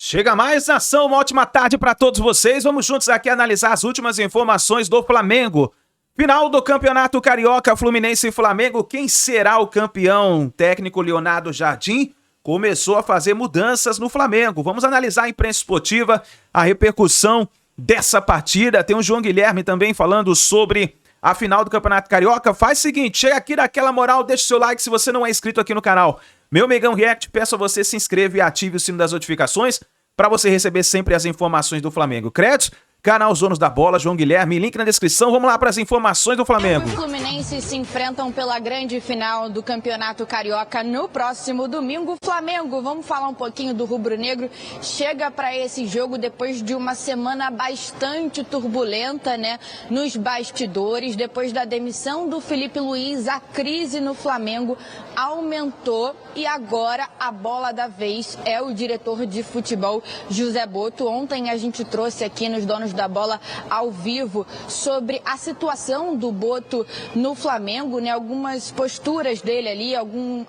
Chega mais ação, uma ótima tarde para todos vocês. Vamos juntos aqui analisar as últimas informações do Flamengo. Final do Campeonato Carioca, Fluminense e Flamengo. Quem será o campeão? Técnico Leonardo Jardim começou a fazer mudanças no Flamengo. Vamos analisar a imprensa esportiva, a repercussão dessa partida. Tem o João Guilherme também falando sobre a final do Campeonato Carioca. Faz o seguinte, chega aqui daquela moral, deixa o seu like se você não é inscrito aqui no canal. Meu Megão React, peço a você se inscreva e ative o sino das notificações para você receber sempre as informações do Flamengo. Créditos, canal Donos da Bola, João Guilherme, link na descrição. Vamos lá para as informações do Flamengo. Os Fluminense se enfrentam pela grande final do Campeonato Carioca no próximo domingo. Flamengo, vamos falar um pouquinho do rubro-negro, chega para esse jogo depois de uma semana bastante turbulenta, né? Nos bastidores, depois da demissão do Felipe Luiz, a crise no Flamengo aumentou e agora a bola da vez é o diretor de futebol, José Botto. Ontem a gente trouxe aqui nos Donos da Bola ao vivo sobre a situação do Botto no Flamengo, né? Algumas posturas dele ali,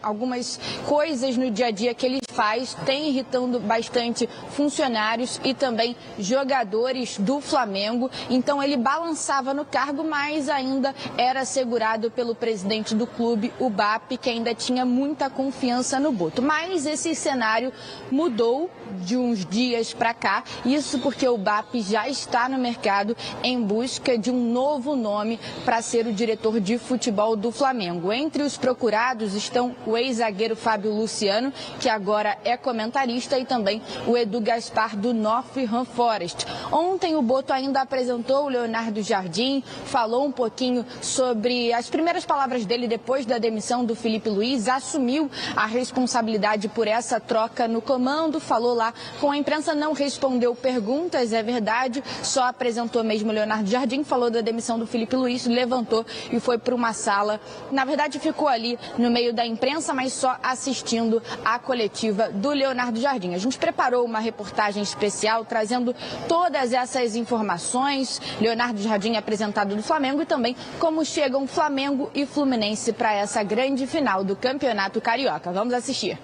algumas coisas no dia a dia que ele faz, tem irritando bastante funcionários e também jogadores do Flamengo. Então ele balançava no cargo, mas ainda era assegurado pelo presidente do clube, o BAP, que ainda tinha muita confiança no Botto. Mas esse cenário mudou de uns dias para cá, isso porque o BAP já está no mercado em busca de um novo nome para ser o diretor de futebol do Flamengo. Entre os procurados estão o ex-zagueiro Fábio Luciano, que agora é comentarista, e também o Edu Gaspar do Nottingham Forest. Ontem o Botto ainda apresentou o Leonardo Jardim, falou um pouquinho sobre as primeiras palavras dele depois da demissão do Felipe Luiz, assumiu a responsabilidade por essa troca no comando, falou lá com a imprensa, não respondeu perguntas, é verdade, só apresentou mesmo o Leonardo Jardim, falou da demissão do Felipe Luiz, levantou e foi para uma sala. Na verdade ficou ali no meio da imprensa, mas só assistindo a coletiva do Leonardo Jardim. A gente preparou uma reportagem especial trazendo todas essas informações, Leonardo Jardim apresentado do Flamengo, e também como chegam Flamengo e Fluminense para essa grande final do Campeonato Carioca. Vamos assistir.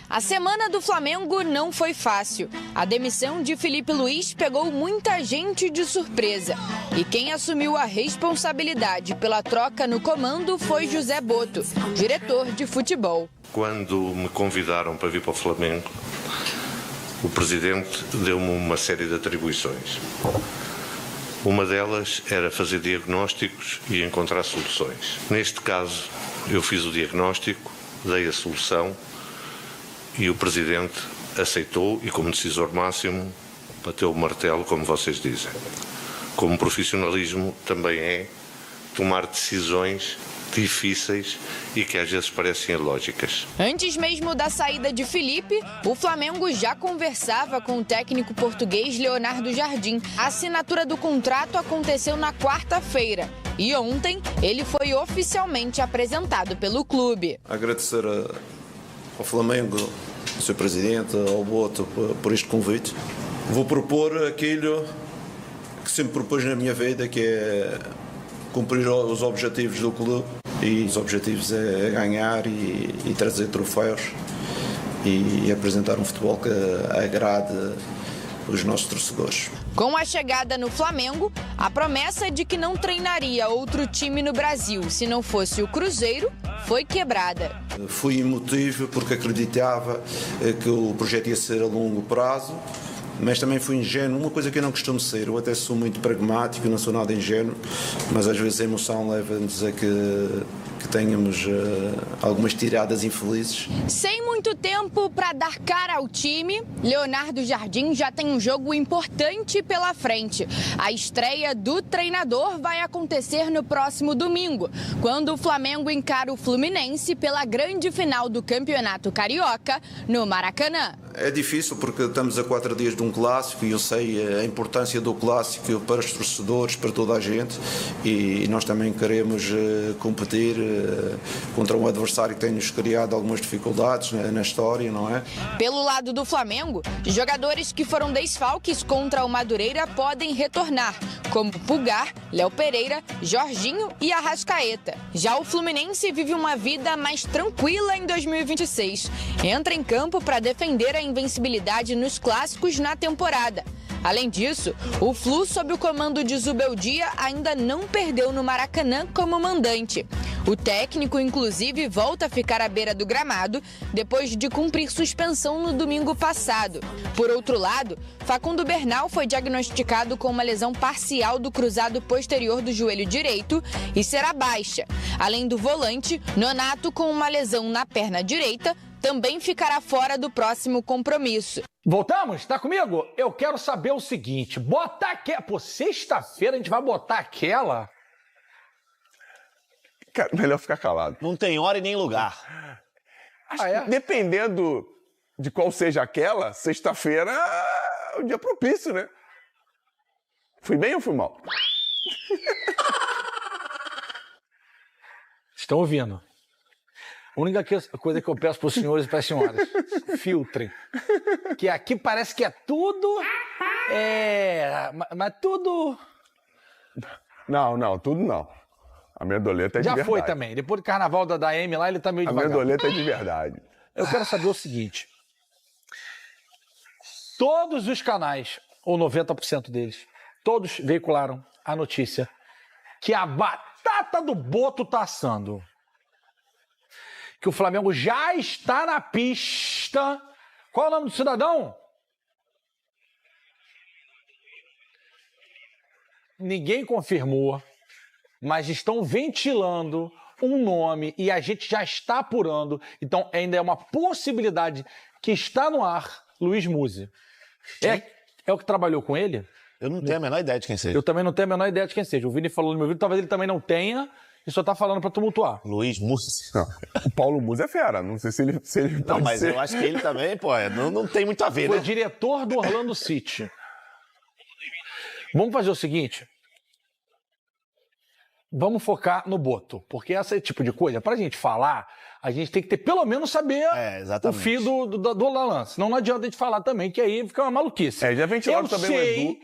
A semana do Flamengo não foi fácil. A demissão de Felipe Luiz pegou muita gente de surpresa. E quem assumiu a responsabilidade pela troca no comando foi José Botto, diretor de futebol. Quando me convidaram para vir para o Flamengo, o presidente deu-me uma série de atribuições. Uma delas era fazer diagnósticos e encontrar soluções. Neste caso, eu fiz o diagnóstico, dei a solução, e o presidente aceitou e, como decisor máximo, bateu o martelo, como vocês dizem. Como profissionalismo também é tomar decisões difíceis e que às vezes parecem ilógicas. Antes mesmo da saída de Felipe, o Flamengo já conversava com o técnico português Leonardo Jardim. A assinatura do contrato aconteceu na quarta-feira e ontem ele foi oficialmente apresentado pelo clube. Agradecer ao Flamengo, ao seu presidente, ao Botto, por este convite. Vou propor aquilo que sempre propus na minha vida, que é cumprir os objetivos do clube. E os objetivos é ganhar e trazer troféus e apresentar um futebol que agrade os nossos torcedores. Com a chegada no Flamengo, a promessa de que não treinaria outro time no Brasil se não fosse o Cruzeiro foi quebrada. Fui emotivo porque acreditava que o projeto ia ser a longo prazo, mas também fui ingênuo, uma coisa que eu não costumo ser. Eu até sou muito pragmático, não sou nada ingênuo, mas às vezes a emoção leva-nos a que tenhamos algumas tiradas infelizes. Sem muito tempo para dar cara ao time, Leonardo Jardim já tem um jogo importante pela frente. A estreia do treinador vai acontecer no próximo domingo, quando o Flamengo encara o Fluminense pela grande final do Campeonato Carioca no Maracanã. É difícil porque estamos a 4 dias de um clássico e eu sei a importância do clássico para os torcedores, para toda a gente, e nós também queremos competir contra um adversário que tem-nos criado algumas dificuldades na história, não é? Pelo lado do Flamengo, jogadores que foram desfalques contra o Madureira podem retornar, como Pulgar, Léo Pereira, Jorginho e Arrascaeta. Já o Fluminense vive uma vida mais tranquila em 2026. Entra em campo para defender a invencibilidade nos clássicos na temporada. Além disso, o Flu, sob o comando de Zubeldia, ainda não perdeu no Maracanã como mandante. O técnico, inclusive, volta a ficar à beira do gramado depois de cumprir suspensão no domingo passado. Por outro lado, Facundo Bernal foi diagnosticado com uma lesão parcial do cruzado posterior do joelho direito e será baixa. Além do volante, Nonato, com uma lesão na perna direita, também ficará fora do próximo compromisso. Voltamos? Tá comigo? Eu quero saber o seguinte, sexta-feira a gente vai botar aquela... Cara, melhor ficar calado. Não tem hora e nem lugar. Dependendo de qual seja aquela, sexta-feira é um dia propício, né? Fui bem ou fui mal? Estão ouvindo? A única coisa que eu peço para os senhores e para as senhoras, filtrem. Que aqui parece que é tudo... mas tudo... Não, tudo não. A minha doleta é de verdade. Já foi também. Depois do carnaval da Amy lá, ele tá meio devagar. A minha doleta é de verdade. Eu quero saber o seguinte. Todos os canais, ou 90% deles, todos veicularam a notícia que a batata do Boto tá assando. Que o Flamengo já está na pista. Qual é o nome do cidadão? Ninguém confirmou, mas estão ventilando um nome e a gente já está apurando. Então ainda é uma possibilidade que está no ar, Luiz Musi. É o que trabalhou com ele? Eu não tenho a menor ideia de quem seja. Eu também não tenho a menor ideia de quem seja. O Vini falou no meu vídeo, talvez ele também não tenha e só tá falando pra tumultuar. Luiz Musi. O Paulo Musi é fera. Não sei se ele não, mas eu acho que ele também, pô, não tem muito a ver, Foi né? diretor do Orlando City. Vamos fazer o seguinte. Vamos focar no Boto, porque esse tipo de coisa, pra gente falar, a gente tem que ter pelo menos saber o fio do lance. Senão não adianta a gente falar também, que aí fica uma maluquice. Já ventilaram também o Edu.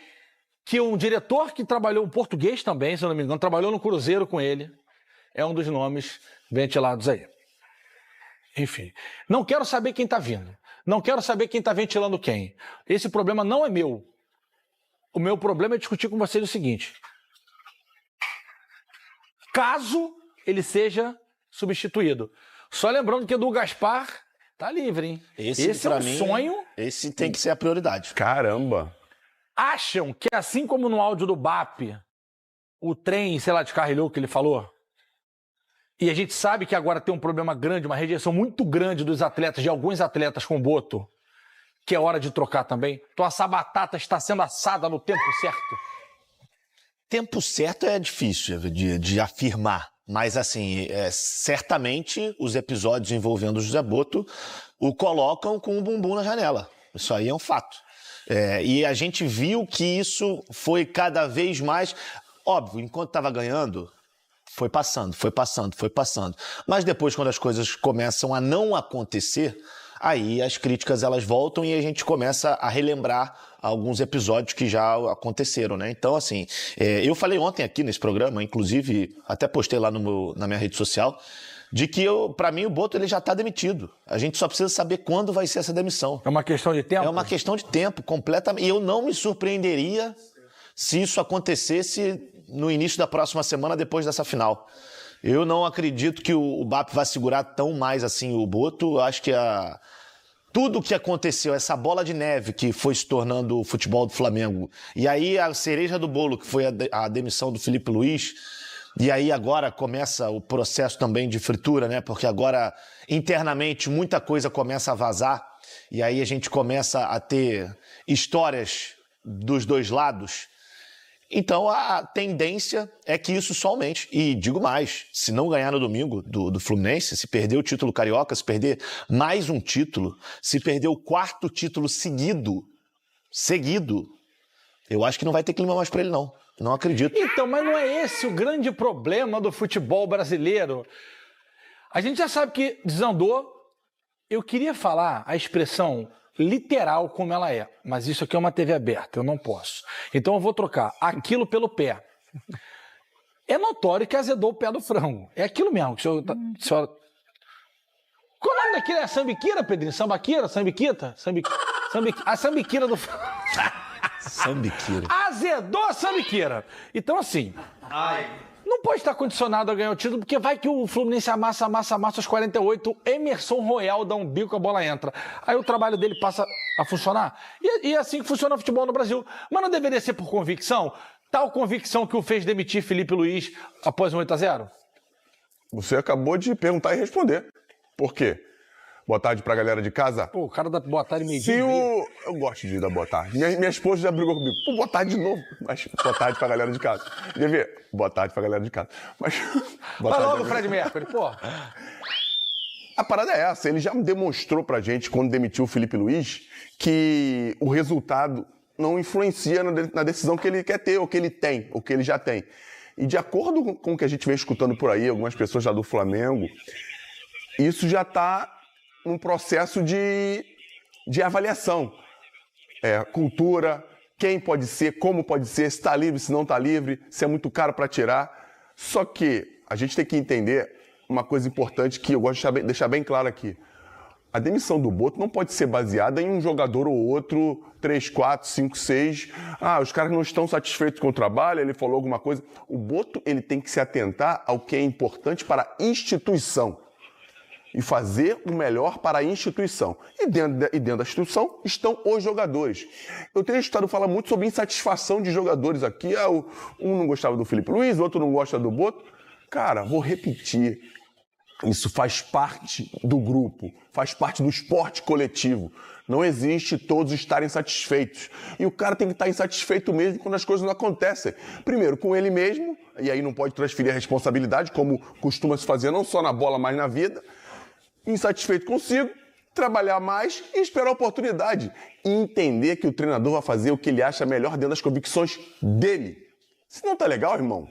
Que um diretor que trabalhou, um português também, se eu não me engano, trabalhou no Cruzeiro com ele, é um dos nomes ventilados aí. Enfim, não quero saber quem tá vindo. Não quero saber quem tá ventilando quem. Esse problema não é meu. O meu problema é discutir com vocês o seguinte. Caso ele seja substituído. Só lembrando que Edu Gaspar tá livre, hein? Esse é um mim, sonho. Esse tem que ser a prioridade. Caramba. Acham que assim como no áudio do BAP, o trem, sei lá, descarrilhou o que ele falou? E a gente sabe que agora tem um problema grande, uma rejeição muito grande dos atletas, de alguns atletas com o Boto, que é hora de trocar também. Então essa batata está sendo assada no tempo certo. Tempo certo é difícil de afirmar, mas assim, certamente os episódios envolvendo o José Boto o colocam com o bumbum na janela. Isso aí é um fato. E a gente viu que isso foi cada vez mais... Óbvio, enquanto estava ganhando, foi passando. Mas depois, quando as coisas começam a não acontecer, aí as críticas elas voltam e a gente começa a relembrar alguns episódios que já aconteceram, né? Então, assim, eu falei ontem aqui nesse programa, inclusive até postei lá na minha rede social, de que, pra mim, o Boto ele já está demitido. A gente só precisa saber quando vai ser essa demissão. É uma questão de tempo? É uma questão de tempo, completamente. E eu não me surpreenderia se isso acontecesse no início da próxima semana, depois dessa final. Eu não acredito que o BAP vai segurar tão mais assim o Boto. Eu acho que tudo o que aconteceu, essa bola de neve que foi se tornando o futebol do Flamengo, e aí a cereja do bolo, que foi a demissão do Felipe Luiz, e aí agora começa o processo também de fritura, né? Porque agora, internamente, muita coisa começa a vazar, e aí a gente começa a ter histórias dos dois lados. Então a tendência é que isso só aumente. E digo mais, se não ganhar no domingo do Fluminense, se perder o título carioca, se perder mais um título, se perder o 4º título seguido, eu acho que não vai ter clima mais pra ele não. Não acredito. Então, mas não é esse o grande problema do futebol brasileiro. A gente já sabe que desandou. Eu queria falar a expressão literal como ela é. Mas isso aqui é uma TV aberta, eu não posso. Então eu vou trocar aquilo pelo pé. É notório que azedou o pé do frango. É aquilo mesmo. Que o senhor... Qual o nome daquilo? É sambiquira, Pedrinho? Sambaquira? Sambiquita? A sambiquira do frango. Sambiquira. Azedou a sambiquira. Então, assim... Não pode estar condicionado a ganhar o título, porque vai que o Fluminense amassa aos 48, Emerson Royal dá um bico, a bola entra. Aí o trabalho dele passa a funcionar. E é assim que funciona o futebol no Brasil. Mas não deveria ser por convicção? Tal convicção que o fez demitir Felipe Luiz após um 8-0? Você acabou de perguntar e responder. Por quê? Boa tarde pra galera de casa. Pô, o cara dá boa tarde meio-dia. Eu gosto de dar boa tarde. Minha esposa já brigou comigo. Pô, boa tarde de novo. Mas boa tarde pra galera de casa. Quer ver? Boa tarde pra galera de casa. Mas... Vai logo, Fred Mercury, pô. A parada é essa. Ele já demonstrou pra gente, quando demitiu o Felipe Luiz, que o resultado não influencia na decisão que ele quer ter, ou que ele tem, ou que ele já tem. E de acordo com o que a gente vem escutando por aí, algumas pessoas já do Flamengo, isso já tá num processo de avaliação. Cultura, quem pode ser, como pode ser, se está livre, se não está livre, se é muito caro para tirar. Só que a gente tem que entender uma coisa importante que eu gosto de deixar bem claro aqui. A demissão do Boto não pode ser baseada em um jogador ou outro, 3, 4, 5, 6. Os caras não estão satisfeitos com o trabalho, ele falou alguma coisa. O Boto, ele tem que se atentar ao que é importante para a instituição. E fazer o melhor para a instituição. E dentro da instituição estão os jogadores. Eu tenho escutado falar muito sobre insatisfação de jogadores aqui. Um não gostava do Felipe Luiz, o outro não gosta do Boto. Cara, vou repetir. Isso faz parte do grupo, faz parte do esporte coletivo. Não existe todos estarem satisfeitos. E o cara tem que estar insatisfeito mesmo quando as coisas não acontecem. Primeiro, com ele mesmo, e aí não pode transferir a responsabilidade, como costuma se fazer não só na bola, mas na vida. Insatisfeito consigo, trabalhar mais e esperar a oportunidade. E entender que o treinador vai fazer o que ele acha melhor dentro das convicções dele. Se não tá legal, irmão,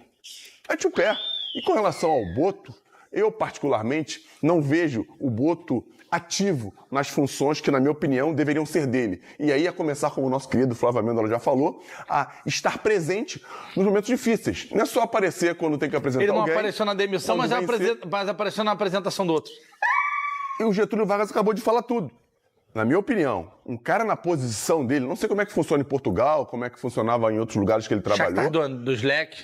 mete o pé. E com relação ao Boto, eu particularmente não vejo o Boto ativo nas funções que, na minha opinião, deveriam ser dele. E aí, a começar, como o nosso querido Flávio Amêndola já falou, a estar presente nos momentos difíceis. Não é só aparecer quando tem que apresentar alguém. Ele não apareceu na demissão, mas apareceu na apresentação do outro. E o Getúlio Vargas acabou de falar tudo. Na minha opinião, um cara na posição dele, não sei como é que funciona em Portugal, como é que funcionava em outros lugares que ele trabalhou. Do Slack.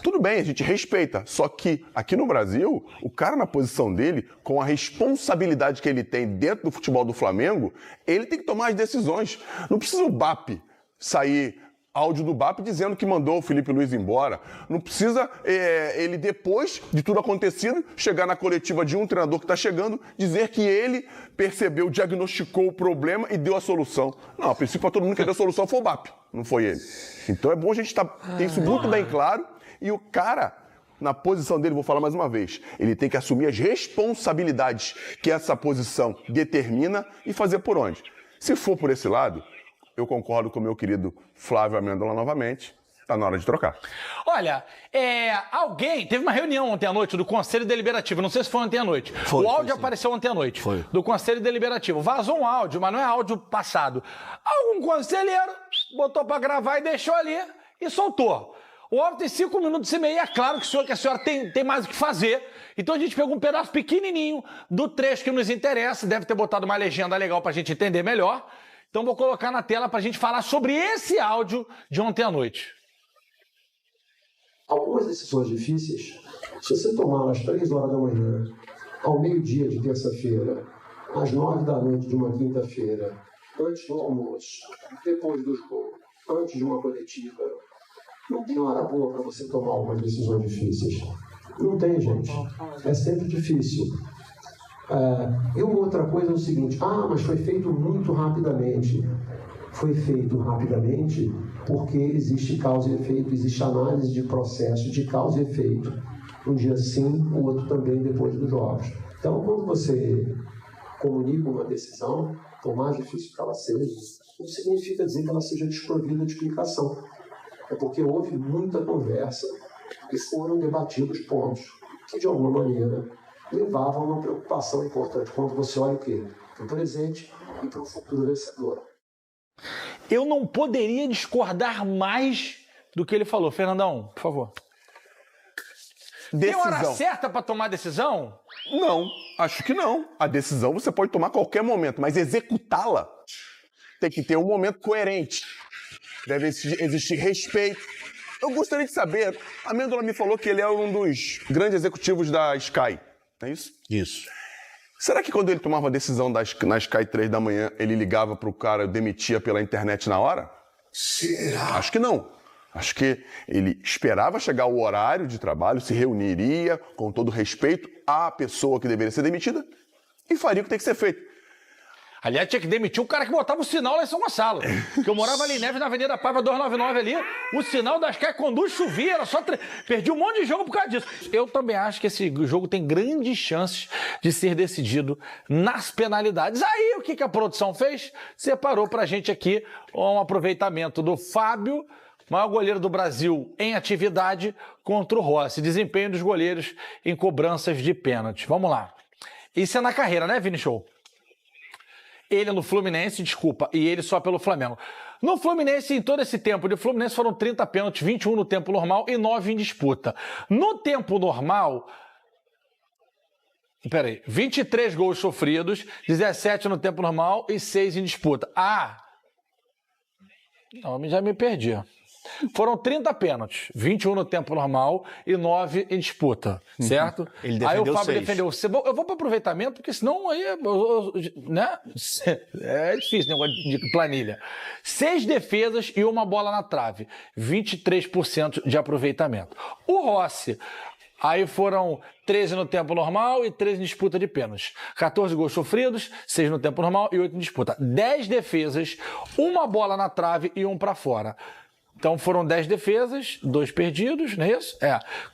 Tudo bem, a gente respeita. Só que aqui no Brasil, o cara na posição dele, com a responsabilidade que ele tem dentro do futebol do Flamengo, ele tem que tomar as decisões. Não precisa o BAP sair áudio do BAP dizendo que mandou o Felipe Luiz embora. Não precisa ele, depois de tudo acontecido, chegar na coletiva de um treinador que está chegando, dizer que ele percebeu, diagnosticou o problema e deu a solução. Não, a princípio, para todo mundo que deu a solução foi o BAP, não foi ele. Então é bom a gente ter isso muito bem claro. E o cara, na posição dele, vou falar mais uma vez, ele tem que assumir as responsabilidades que essa posição determina e fazer por onde. Se for por esse lado, eu concordo com o meu querido Flávio Amêndola novamente. Está na hora de trocar. Olha, teve uma reunião ontem à noite do Conselho Deliberativo, não sei se foi ontem à noite. O áudio apareceu ontem à noite. Foi. Do Conselho Deliberativo. Vazou um áudio, mas não é áudio passado. Algum conselheiro botou para gravar e deixou ali e soltou. O áudio tem 5 minutos e meio, é claro que a senhora tem mais o que fazer. Então a gente pegou um pedaço pequenininho do trecho que nos interessa, deve ter botado uma legenda legal para a gente entender melhor. Então vou colocar na tela para a gente falar sobre esse áudio de ontem à noite. Algumas decisões difíceis, se você tomar às 3 horas da manhã, ao meio-dia de terça-feira, às 9 da noite de uma quinta-feira, antes do almoço, depois do jogo, antes de uma coletiva, não tem hora boa para você tomar algumas decisões difíceis. Não tem, gente. É sempre difícil. E uma outra coisa é o seguinte, mas foi feito muito rapidamente. Foi feito rapidamente porque existe causa e efeito, existe análise de processo de causa e efeito. Um dia sim, o outro também depois dos jogos. Então, quando você comunica uma decisão, por mais difícil que ela seja, não significa dizer que ela seja desprovida de explicação. É porque houve muita conversa e foram debatidos pontos que, de alguma maneira, levavam a uma preocupação importante. Quando você olha o quê? O presente e para um futuro vencedor. Eu não poderia discordar mais do que ele falou. Fernandão, por favor. Tem hora certa para tomar decisão? Não, acho que não. A decisão você pode tomar a qualquer momento, mas executá-la tem que ter um momento coerente. Deve existir respeito. Eu gostaria de saber, a Amêndola me falou que ele é um dos grandes executivos da Sky, não é isso? Isso. Será que quando ele tomava a decisão na Sky 3 da manhã, ele ligava para o cara e demitia pela internet na hora? Será? Acho que não. Acho que ele esperava chegar o horário de trabalho, se reuniria com todo respeito à pessoa que deveria ser demitida e faria o que tem que ser feito. Aliás, tinha que demitir o cara que botava o sinal lá em São Gonçalo. Porque eu morava ali em Neves, na Avenida Paiva 299 ali. O sinal da Sky Conduz chovia, era só... Perdi um monte de jogo por causa disso. Eu também acho que esse jogo tem grandes chances de ser decidido nas penalidades. Aí, o que a produção fez? Separou pra gente aqui um aproveitamento do Fábio, maior goleiro do Brasil em atividade, contra o Rossi. Desempenho dos goleiros em cobranças de pênalti. Vamos lá. Isso é na carreira, né, Vini Show? Ele no Fluminense, desculpa, e ele só pelo Flamengo. No Fluminense, em todo esse tempo de Fluminense, foram 30 pênaltis, 21 no tempo normal e 9 em disputa. No tempo normal, 23 gols sofridos, 17 no tempo normal e 6 em disputa. Não, já me perdi. Foram 30 pênaltis, 21 no tempo normal e 9 em disputa, certo? Ele defendeu aí o Fábio 6. defendeu. Eu vou para aproveitamento, porque senão aí, né? É difícil esse negócio de planilha. 6 defesas e uma bola na trave, 23% de aproveitamento. O Rossi, aí foram 13 no tempo normal e 13 em disputa de pênaltis. 14 gols sofridos, 6 no tempo normal e 8 em disputa. 10 defesas, uma bola na trave e um para fora. Então foram 10 defesas, 2 perdidos, não é isso?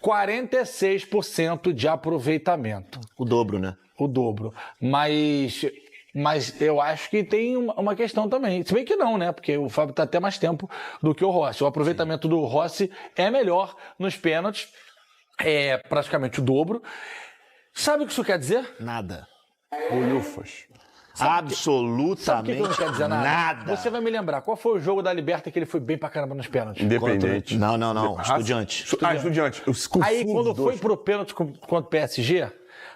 46% de aproveitamento. O dobro, né? O dobro. Mas eu acho que tem uma questão também. Se bem que não, né? Porque o Fábio está até mais tempo do que o Rossi. O aproveitamento do Rossi é melhor nos pênaltis. É praticamente o dobro. Sabe o que isso quer dizer? Nada. Bolhufas. Absolutamente Sabe o que não quer dizer nada? Você vai me lembrar, qual foi o jogo da Liberta que ele foi bem pra caramba nos pênaltis? Independente. Não. Estudiante. Estudiante. Aí quando foi pro pênalti contra o PSG,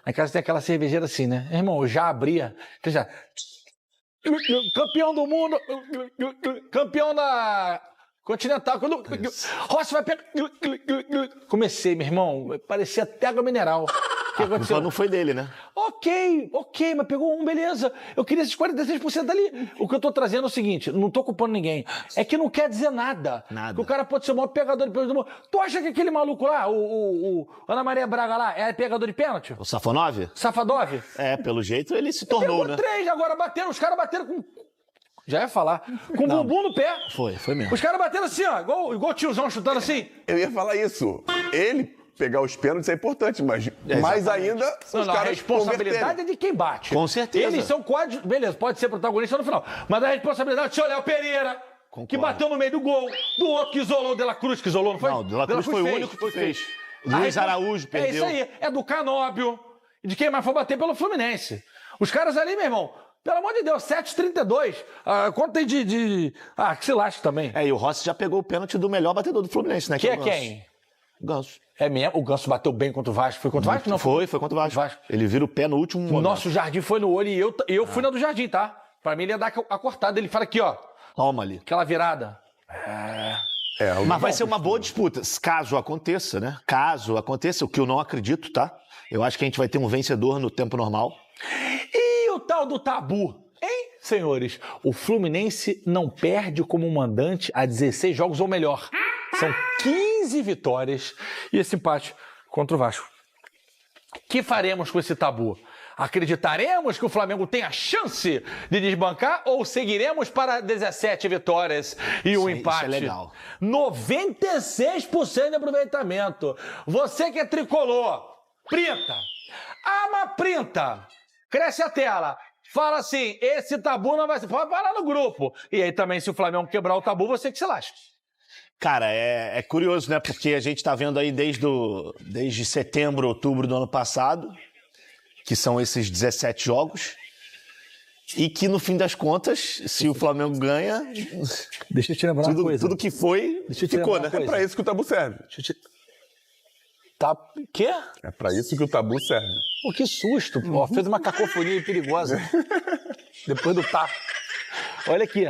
na casa tem aquela cervejeira assim, né? Irmão, eu já abria. Já... Campeão do mundo, campeão da Continental. Quando Rossi vai pegar... Comecei, meu irmão, parecia até água mineral. O que aconteceu? Não foi dele, né? Ok, mas pegou um, beleza. Eu queria esses 46% ali. O que eu tô trazendo é o seguinte, não tô culpando ninguém. É que não quer dizer nada. Nada. Que o cara pode ser o maior pegador de pênalti do mundo. Tu acha que aquele maluco lá, o Ana Maria Braga lá, é pegador de pênalti? O Safonov? Safadov? Pelo jeito ele se tornou, Pegou né? 3, agora bateram, os caras bateram com... Já ia falar. Com o bumbum no pé. Foi mesmo. Os caras bateram assim, ó, igual o tiozão chutando assim. Eu ia falar isso. Ele pegar os pênaltis é importante, mas mais ainda os A caras responsabilidade é de quem bate. Com certeza. Eles são quase... Beleza, pode ser protagonista no final. Mas a responsabilidade é o Léo Pereira, que bateu no meio do gol, do outro que isolou, o De La Cruz que isolou, não foi? Não, o De La Cruz foi o único que fez. Luiz Araújo perdeu. É isso aí, é do Canóbio, de quem mais foi bater pelo Fluminense. Os caras ali, meu irmão, pelo amor de Deus, 7,32. Quanto tem de... que se lasque também. E o Rossi já pegou o pênalti do melhor batedor do Fluminense, né? Que é o Ganso. quem? Ganso. É mesmo? O Ganso bateu bem contra o Vasco. Foi contra o Vasco? Não, Foi contra o Vasco. Ele vira o pé no último momento. Nosso Jardim foi no olho e eu fui na do Jardim, tá? Pra mim ele ia dar a cortada. Ele fala aqui, ó. Toma ali. Aquela virada. Mas vai ser uma boa disputa, caso aconteça, né? Caso aconteça, o que eu não acredito, tá? Eu acho que a gente vai ter um vencedor no tempo normal. E o tal do tabu? Hein, senhores? O Fluminense não perde como mandante há 16 jogos ou melhor. São 15 vitórias e esse empate contra o Vasco. O que faremos com esse tabu? Acreditaremos que o Flamengo tem a chance de desbancar ou seguiremos para 17 vitórias e um empate? Isso é legal. 96% de aproveitamento. Você que é tricolor, printa. Mas printa. Cresce a tela. Fala assim, esse tabu não vai ser... Pode falar no grupo. E aí também, se o Flamengo quebrar o tabu, você que se lasque. Cara, é curioso, né? Porque a gente tá vendo aí desde setembro, outubro do ano passado, que são esses 17 jogos, E que, no fim das contas, se o Flamengo ganha, Deixa eu te lembrar uma coisa. tudo que foi, Deixa eu te ficou, lembrar né? uma coisa. É pra isso que o tabu serve. Tá... Quê? É pra isso que o tabu serve. Pô, que susto. Ó, fez uma cacofonia perigosa. Depois do tá. Olha aqui.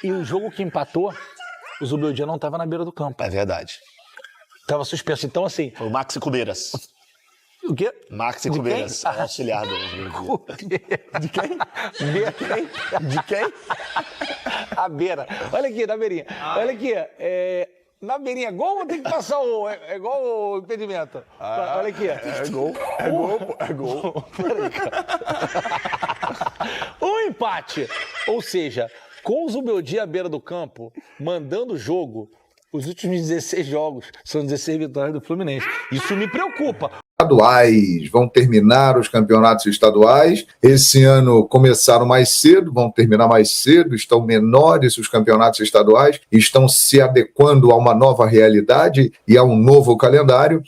E o jogo que empatou, o Zubeldia não estava na beira do campo. É verdade. Tava suspenso. Então, assim... Foi o Maxi Cubeiras. O quê? Maxi De Cubeiras, quem? auxiliar do Zubeldia. De quem? De quem? A beira. Olha aqui, na beirinha. Olha aqui. Na beirinha, é gol ou tem que passar o... É igual o impedimento? Olha aqui. É gol, pô, é gol. Peraí, cara. Um empate. Ou seja, com o Zubeldia à beira do campo, mandando o jogo, os últimos 16 jogos são 16 vitórias do Fluminense. Isso me preocupa. Estaduais, vão terminar os campeonatos estaduais. Esse ano começaram mais cedo, vão terminar mais cedo, estão menores os campeonatos estaduais, estão se adequando a uma nova realidade e a um novo calendário.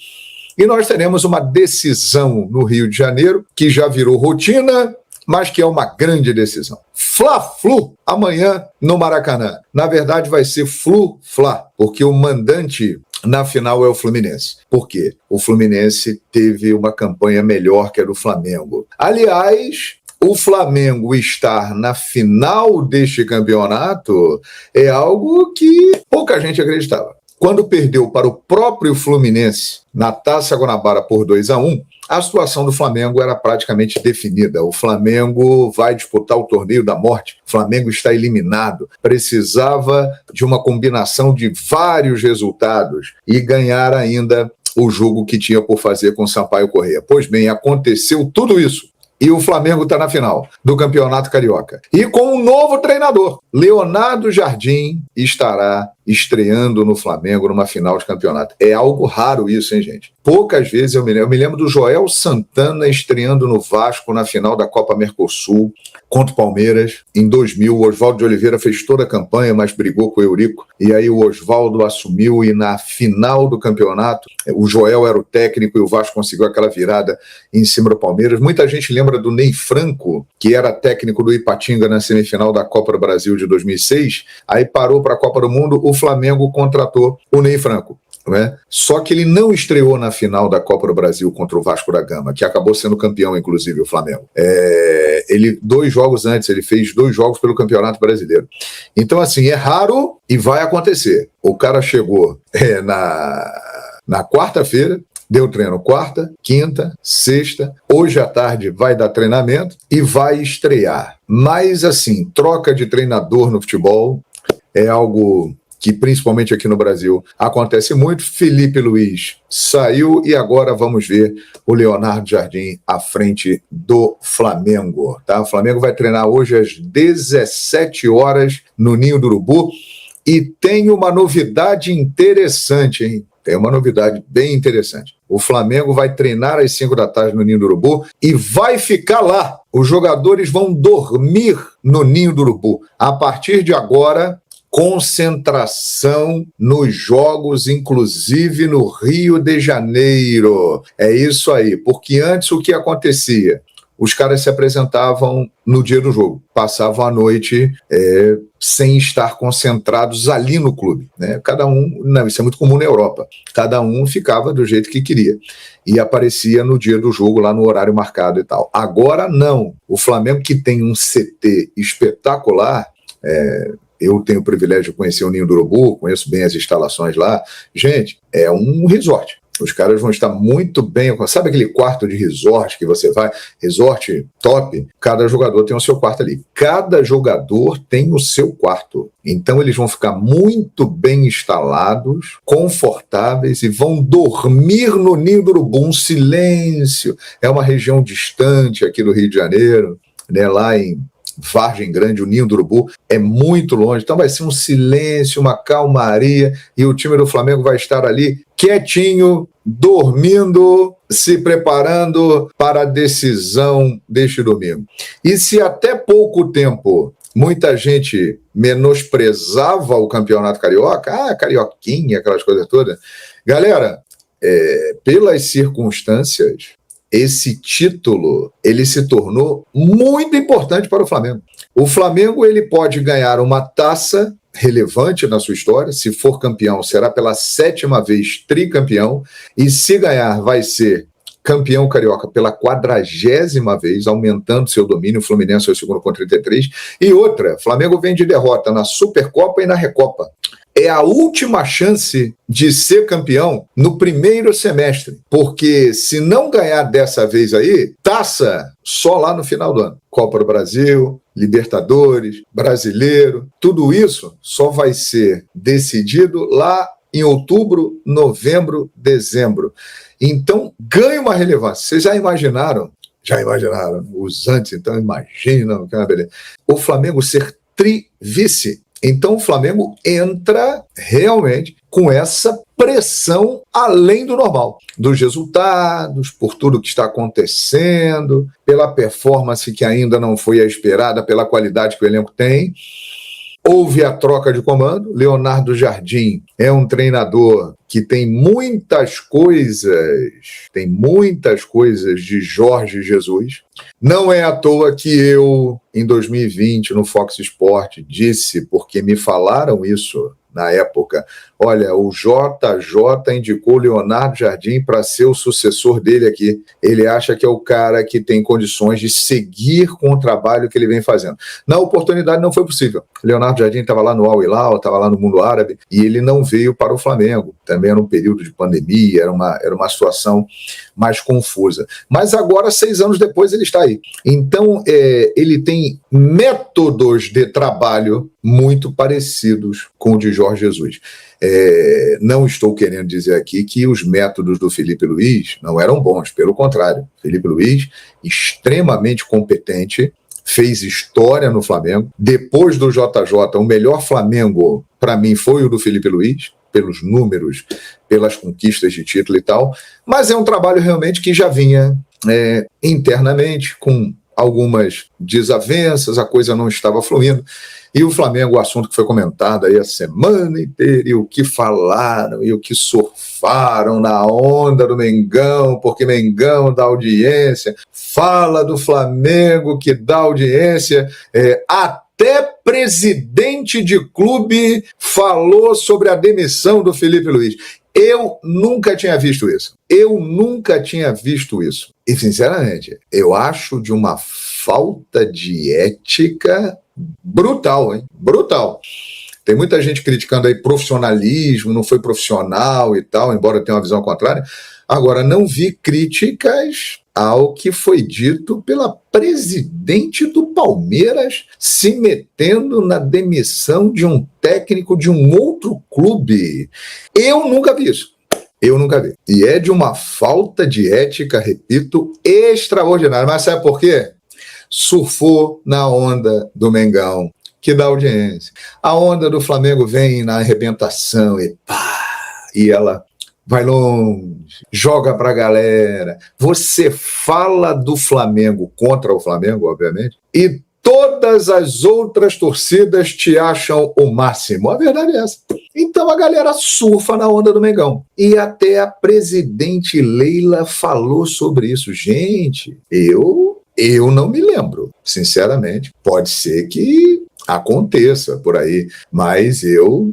E nós teremos uma decisão no Rio de Janeiro, que já virou rotina, mas que é uma grande decisão. Fla-Flu, amanhã no Maracanã. Na verdade vai ser Flu-Fla, porque o mandante na final é o Fluminense. Por quê? O Fluminense teve uma campanha melhor que a do Flamengo. Aliás, o Flamengo estar na final deste campeonato é algo que pouca gente acreditava. Quando perdeu para o próprio Fluminense na Taça Guanabara por 2-1, a situação do Flamengo era praticamente definida. O Flamengo vai disputar o torneio da morte. O Flamengo está eliminado. Precisava de uma combinação de vários resultados e ganhar ainda o jogo que tinha por fazer com o Sampaio Corrêa. Pois bem, aconteceu tudo isso. E o Flamengo está na final do Campeonato Carioca. E com um novo treinador. Leonardo Jardim estará estreando no Flamengo numa final de campeonato. É algo raro isso, hein, gente? Poucas vezes eu me lembro do Joel Santana estreando no Vasco na final da Copa Mercosul contra o Palmeiras. Em 2000, o Oswaldo de Oliveira fez toda a campanha, mas brigou com o Eurico. E aí o Oswaldo assumiu e na final do campeonato, o Joel era o técnico e o Vasco conseguiu aquela virada em cima do Palmeiras. Muita gente lembra do Ney Franco, que era técnico do Ipatinga na semifinal da Copa do Brasil de 2006. Aí parou para a Copa do Mundo, o Flamengo contratou o Ney Franco. Né? Só que ele não estreou na final da Copa do Brasil contra o Vasco da Gama, que acabou sendo campeão, inclusive, o Flamengo. Ele, 2 jogos antes, ele fez 2 jogos pelo Campeonato Brasileiro. Então, assim, é raro e vai acontecer. O cara chegou na quarta-feira, deu treino quarta, quinta, sexta, hoje à tarde vai dar treinamento e vai estrear. Mas, assim, troca de treinador no futebol é algo que principalmente aqui no Brasil acontece muito. Felipe Luiz saiu e agora vamos ver o Leonardo Jardim à frente do Flamengo. Tá? O Flamengo vai treinar hoje às 17 horas no Ninho do Urubu e tem uma novidade interessante, hein? Tem uma novidade bem interessante. O Flamengo vai treinar às 5 da tarde no Ninho do Urubu e vai ficar lá. Os jogadores vão dormir no Ninho do Urubu. A partir de agora, concentração nos jogos, inclusive no Rio de Janeiro. É isso aí, porque antes o que acontecia? Os caras se apresentavam no dia do jogo, passavam a noite sem estar concentrados ali no clube. Né? Cada um, não, isso é muito comum na Europa, cada um ficava do jeito que queria e aparecia no dia do jogo lá no horário marcado e tal. Agora não, o Flamengo que tem um CT espetacular, eu tenho o privilégio de conhecer o Ninho do Urubu, conheço bem as instalações lá. Gente, é um resort. Os caras vão estar muito bem. Sabe aquele quarto de resort que você vai? Resort top. Cada jogador tem o seu quarto ali. Cada jogador tem o seu quarto. Então eles vão ficar muito bem instalados, confortáveis e vão dormir no Ninho do Urubu. Um silêncio. É uma região distante aqui do Rio de Janeiro, né? Lá em Vargem Grande, o Ninho do Urubu é muito longe, então vai ser um silêncio, uma calmaria e o time do Flamengo vai estar ali quietinho, dormindo, se preparando para a decisão deste domingo. E se até pouco tempo muita gente menosprezava o Campeonato Carioca, carioquinha, aquelas coisas todas, galera, pelas circunstâncias, esse título ele se tornou muito importante para o Flamengo. O Flamengo ele pode ganhar uma taça relevante na sua história. Se for campeão, será pela 7ª vez tricampeão, e se ganhar, vai ser campeão carioca pela 40ª vez, aumentando seu domínio. O Fluminense é o segundo com 33. E outra, Flamengo vem de derrota na Supercopa e na Recopa. É a última chance de ser campeão no primeiro semestre, porque se não ganhar dessa vez aí, taça só lá no final do ano. Copa do Brasil, Libertadores, Brasileiro, tudo isso só vai ser decidido lá em outubro, novembro, dezembro. Então, ganha uma relevância. Vocês já imaginaram? Os antes, então imaginam que é uma beleza. O Flamengo ser trivice. Então o Flamengo entra realmente com essa pressão além do normal, dos resultados, por tudo que está acontecendo, pela performance que ainda não foi a esperada, pela qualidade que o elenco tem. Houve a troca de comando. Leonardo Jardim é um treinador que tem muitas coisas de Jorge Jesus. Não é à toa que eu, em 2020, no Fox Sport, disse, porque me falaram isso na época, olha, o JJ indicou o Leonardo Jardim para ser o sucessor dele aqui. Ele acha que é o cara que tem condições de seguir com o trabalho que ele vem fazendo. Na oportunidade não foi possível. Leonardo Jardim estava lá no Al Hilal, estava lá no mundo árabe, e ele não veio para o Flamengo. Também era um período de pandemia, era uma situação mais confusa. Mas agora, 6 anos depois, ele está aí. Então, ele tem métodos de trabalho muito parecidos com o de Jorge Jesus. Não estou querendo dizer aqui que os métodos do Felipe Luiz não eram bons, pelo contrário. Felipe Luiz, extremamente competente, fez história no Flamengo. Depois do JJ, o melhor Flamengo, para mim, foi o do Felipe Luiz, pelos números, pelas conquistas de título e tal, mas é um trabalho realmente que já vinha internamente, com algumas desavenças, a coisa não estava fluindo, e o Flamengo, o assunto que foi comentado aí a semana inteira, e o que falaram, e o que surfaram na onda do Mengão, porque Mengão dá audiência, fala do Flamengo que dá audiência, até presidente de clube falou sobre a demissão do Felipe Luiz. Eu nunca tinha visto isso. E, sinceramente, eu acho de uma falta de ética brutal, hein? Brutal. Tem muita gente criticando aí profissionalismo, não foi profissional e tal, embora eu tenha uma visão contrária. Agora, não vi críticas ao que foi dito pela presidente do Palmeiras se metendo na demissão de um técnico de um outro clube. Eu nunca vi isso. E é de uma falta de ética, repito, extraordinária. Mas sabe por quê? Surfou na onda do Mengão, que dá audiência. A onda do Flamengo vem na arrebentação e ela vai longe, joga pra galera. Você fala do Flamengo contra o Flamengo, obviamente, e todas as outras torcidas te acham o máximo. A verdade é essa. Então a galera surfa na onda do Mengão. E até a presidente Leila falou sobre isso. Gente, eu não me lembro, sinceramente. Pode ser que aconteça por aí, mas eu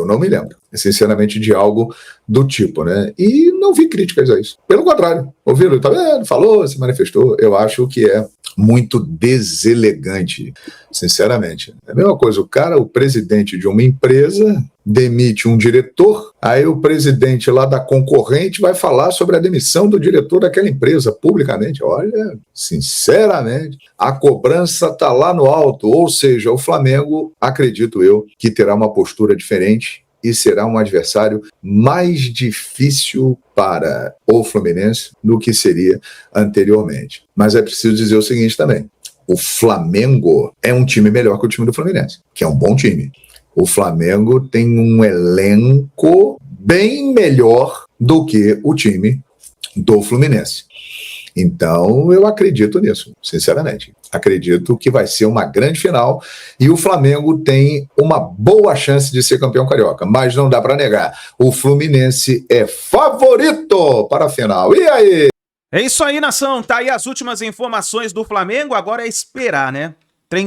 não me lembro, sinceramente, de algo do tipo, né? E não vi críticas a isso. Pelo contrário, ouviram, tá vendo? Falou, se manifestou. Eu acho que é muito deselegante, sinceramente. É a mesma coisa, o presidente de uma empresa demite um diretor, aí o presidente lá da concorrente vai falar sobre a demissão do diretor daquela empresa publicamente. Olha, sinceramente, a cobrança está lá no alto, ou seja, o Flamengo, acredito eu, que terá uma postura diferente e será um adversário mais difícil para o Fluminense do que seria anteriormente. Mas é preciso dizer o seguinte também: o Flamengo é um time melhor que o time do Fluminense, que é um bom time. O Flamengo tem um elenco bem melhor do que o time do Fluminense. Então, eu acredito nisso, sinceramente. Acredito que vai ser uma grande final e o Flamengo tem uma boa chance de ser campeão carioca, mas não dá para negar. O Fluminense é favorito para a final. E aí? É isso aí, nação. Tá aí as últimas informações do Flamengo. Agora é esperar, né?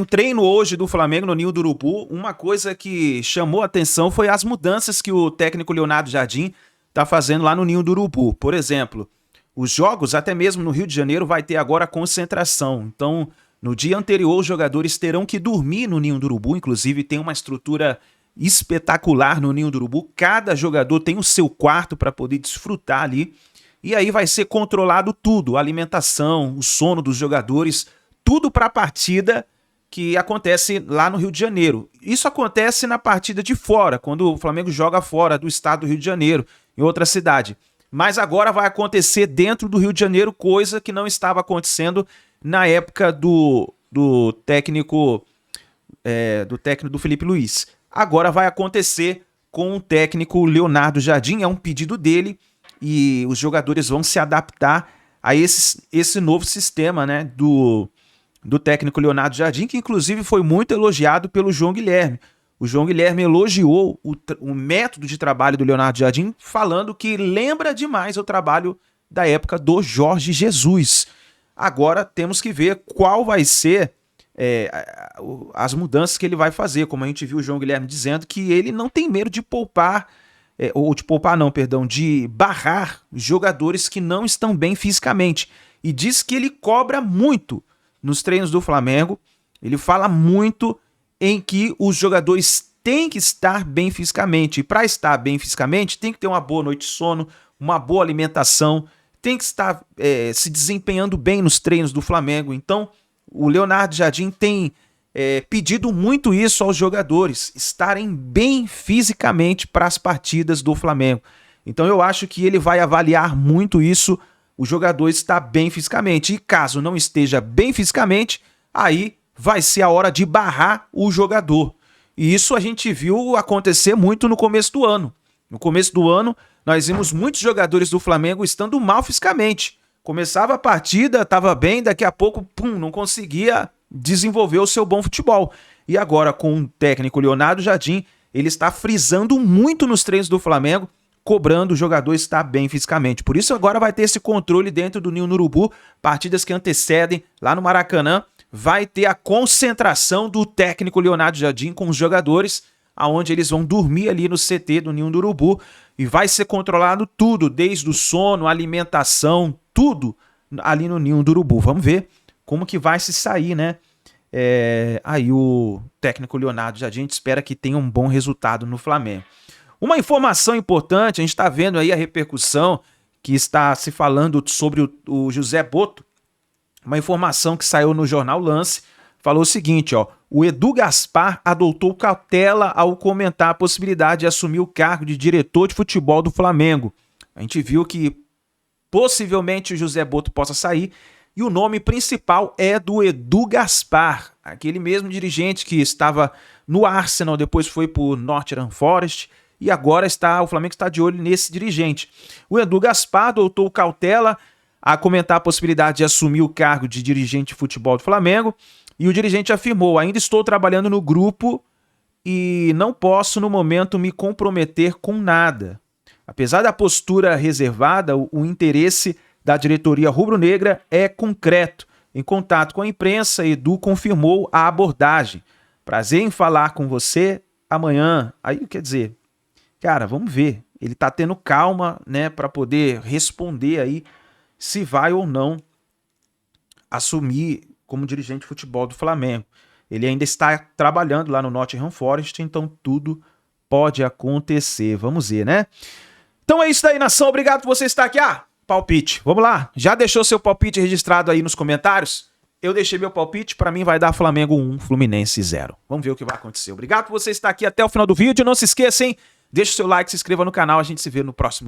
Treino hoje do Flamengo no Ninho do Urubu. Uma coisa que chamou a atenção foi as mudanças que o técnico Leonardo Jardim tá fazendo lá no Ninho do Urubu. Por exemplo, os jogos, até mesmo no Rio de Janeiro, vai ter agora concentração. Então, no dia anterior, os jogadores terão que dormir no Ninho do Urubu. Inclusive, tem uma estrutura espetacular no Ninho do Urubu. Cada jogador tem o seu quarto para poder desfrutar ali. E aí vai ser controlado tudo, a alimentação, o sono dos jogadores, tudo para a partida que acontece lá no Rio de Janeiro. Isso acontece na partida de fora, quando o Flamengo joga fora do estado do Rio de Janeiro, em outra cidade. Mas agora vai acontecer dentro do Rio de Janeiro, coisa que não estava acontecendo na época do técnico do Felipe Luiz. Agora vai acontecer com o técnico Leonardo Jardim, é um pedido dele, e os jogadores vão se adaptar a esse novo sistema, né, do técnico Leonardo Jardim, que inclusive foi muito elogiado pelo João Guilherme. O João Guilherme elogiou o método de trabalho do Leonardo Jardim, falando que lembra demais o trabalho da época do Jorge Jesus. Agora temos que ver qual vai ser as mudanças que ele vai fazer, como a gente viu o João Guilherme dizendo que ele não tem medo de de barrar jogadores que não estão bem fisicamente. E diz que ele cobra muito nos treinos do Flamengo, ele fala muito em que os jogadores têm que estar bem fisicamente. E para estar bem fisicamente, tem que ter uma boa noite de sono, uma boa alimentação, tem que estar se desempenhando bem nos treinos do Flamengo. Então, o Leonardo Jardim tem pedido muito isso aos jogadores, estarem bem fisicamente para as partidas do Flamengo. Então eu acho que ele vai avaliar muito isso, o jogador está bem fisicamente. E caso não esteja bem fisicamente, aí vai ser a hora de barrar o jogador. E isso a gente viu acontecer muito no começo do ano. No começo do ano, nós vimos muitos jogadores do Flamengo estando mal fisicamente. Começava a partida, estava bem, daqui a pouco, não conseguia desenvolver o seu bom futebol. E agora, com o técnico Leonardo Jardim, ele está frisando muito nos treinos do Flamengo, cobrando o jogador estar bem fisicamente. Por isso, agora vai ter esse controle dentro do Ninho do Urubu, partidas que antecedem, lá no Maracanã, vai ter a concentração do técnico Leonardo Jardim com os jogadores, aonde eles vão dormir ali no CT do Ninho do Urubu, e vai ser controlado tudo, desde o sono, alimentação, tudo ali no Ninho do Urubu. Vamos ver como que vai se sair, né? Aí o técnico Leonardo Jardim, a gente espera que tenha um bom resultado no Flamengo. Uma informação importante, a gente está vendo aí a repercussão que está se falando sobre o José Botto. Uma informação que saiu no jornal Lance, falou o seguinte, ó: o Edu Gaspar adotou cautela ao comentar a possibilidade de assumir o cargo de diretor de futebol do Flamengo. A gente viu que possivelmente o José Botto possa sair, e o nome principal é do Edu Gaspar, aquele mesmo dirigente que estava no Arsenal, depois foi para o Nottingham Forest, e agora o Flamengo está de olho nesse dirigente. O Edu Gaspar adotou cautela a comentar a possibilidade de assumir o cargo de dirigente de futebol do Flamengo, e o dirigente afirmou: ainda estou trabalhando no grupo e não posso no momento me comprometer com nada. Apesar da postura reservada, o interesse da diretoria rubro-negra é concreto. Em contato com a imprensa, Edu confirmou a abordagem. Prazer em falar com você amanhã. Aí, quer dizer, cara, vamos ver. Ele tá tendo calma, né, para poder responder aí se vai ou não assumir como dirigente de futebol do Flamengo. Ele ainda está trabalhando lá no Nottingham Forest, então tudo pode acontecer. Vamos ver, né? Então é isso daí, nação. Obrigado por você estar aqui. Palpite. Vamos lá. Já deixou seu palpite registrado aí nos comentários? Eu deixei meu palpite. Para mim vai dar Flamengo 1, Fluminense 0. Vamos ver o que vai acontecer. Obrigado por você estar aqui até o final do vídeo. Não se esqueça, hein? Deixa o seu like, se inscreva no canal. A gente se vê no próximo vídeo.